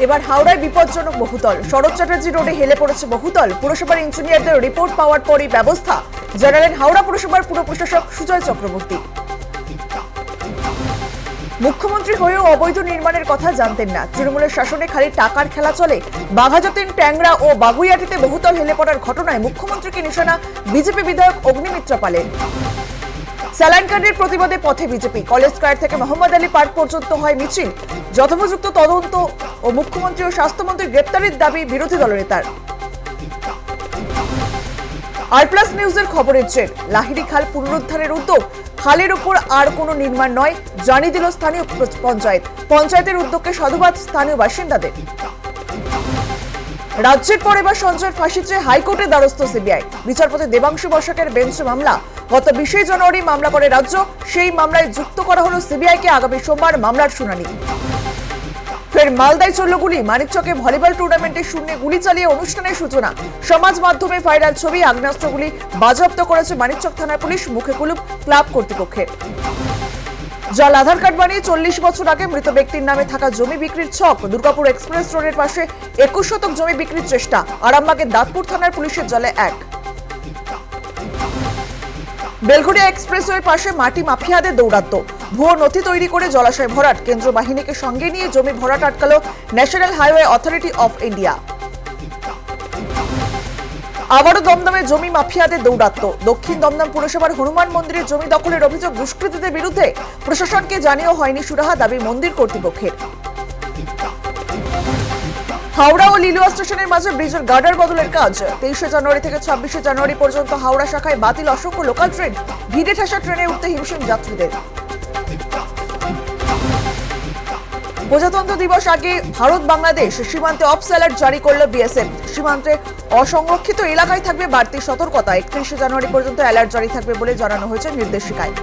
এবার হাওড়ায় বিপজ্জনক বহুতল। শরৎ চ্যাটার্জি রোডে হেলে পড়েছে বহুতল। পুরসভার ইঞ্জিনিয়ারদের রিপোর্ট পাওয়ার পরই ব্যবস্থা জানালেন হাওড়া পুরসভার পুর প্রশাসক সুজয় চক্রবর্তী। মুখ্যমন্ত্রী হয়েও অবৈধ নির্মাণের কথা জানতেন না। তৃণমূলের শাসনে খালি টাকার খেলা চলে। বাঘাযতীন, ট্যাংরা ও বাগুইয়াটিতে বহুতল হেলে পড়ার ঘটনায় মুখ্যমন্ত্রীকে নিশানা বিজেপি বিধায়ক অগ্নিমিত্রা পালের। স্যালাইন কাণ্ডের প্রতিবাদে পথে বিজেপি। কলেজ স্কয়ার থেকে মোহাম্মদ আলী পার্ক পর্যন্ত হয় মিছিল। যথোপযুক্ত তদন্ত ও মুখ্যমন্ত্রী ও স্বাস্থ্যমন্ত্রীর গ্রেপ্তারের দাবি বিরোধী দলনেতার। আর+ নিউজের খবরের জের। লাহিড়ী খাল পুনরুদ্ধারের উদ্যোগ। খালের উপর আর কোনো নির্মাণ নয় জানিয়ে দিল স্থানীয় পঞ্চায়েত। পঞ্চায়েতের উদ্যোগকে সাধুবাদ স্থানীয় বাসিন্দাদের। রাজ্যের পর এবার সঞ্জয়ের ফাঁসি চেয়ে হাইকোর্টের দ্বারস্থ সিবিআই। বিচারপতি দেবাংশু বসাকের বেঞ্চ মামলা। গত 20 জানুয়ারি মামলা করে রাজ্য। সেই মামলায় যুক্ত করা হলো সিবিআইকে। আগামী সোমবার মামলার শুনানি। ফের মালদায় চলল গুলি। মানিকচকে ভলিবল টুর্নামেন্টে শূন্যে গুলি চালিয়ে অনুষ্ঠানের সূচনা। সমাজ মাধ্যমে ভাইরাল ছবি। আগ্নেয়াস্ত্রগুলি বাজেয়াপ্ত করেছে মানিকচক থানার পুলিশ। মুখে কুলুপ ক্লাব কর্তৃপক্ষের। জাল আধার কার্ড বানিয়ে 40 বছর আগে মৃত ব্যক্তির নামে থাকা জমি বিক্রির ছক। দুর্গাপুর এক্সপ্রেস রোডের পাশে 21 শতক জমি বিক্রির চেষ্টা। আরামবাগের দাঁতপুর থানার পুলিশের জালে এক। বেলঘড়িয়া এক্সপ্রেসওয়ের পাশে মাটি মাফিয়াদের দৌরাত্ম্য। ভুয়ো নথি তৈরি করে জলাশয় ভরাট। কেন্দ্র বাহিনীকে সঙ্গে নিয়ে জমি ভরাট আটকালো national highway authority of India. আবারও দমদমে জমি মাফিয়াদের দৌরাত্ম্য। দক্ষিণ দমদম পুরসভার হনুমান মন্দিরের জমি দখলের অভিযোগ দুষ্কৃতীদের বিরুদ্ধে। প্রশাসনকে জানিয়েও হয়নি সুরাহা, দাবি মন্দির কর্তৃপক্ষের। হাওড়া ও লিলুয়া স্টেশনের মাঝে ব্রিজের গার্ডার বদলের কাজ। 23 জানুয়ারি থেকে 26 জানুয়ারি পর্যন্ত হাওড়া শাখায় বাতিল অসংখ্য লোকাল ট্রেন। ভিড়ে ঠাসা ট্রেনে উঠতে হিমশিম যাত্রীদের। প্রজাতন্ত্র দিবস আগে ভারত বাংলাদেশ সীমান্তে অফ অ্যালার্ট জারি করল বিএসএফ। সীমান্তে অসংরক্ষিত এলাকায় থাকবে বাড়তি সতর্কতা। 31 জানুয়ারি পর্যন্ত অ্যালার্ট জারি থাকবে বলে জানানো হয়েছে নির্দেশিকায়।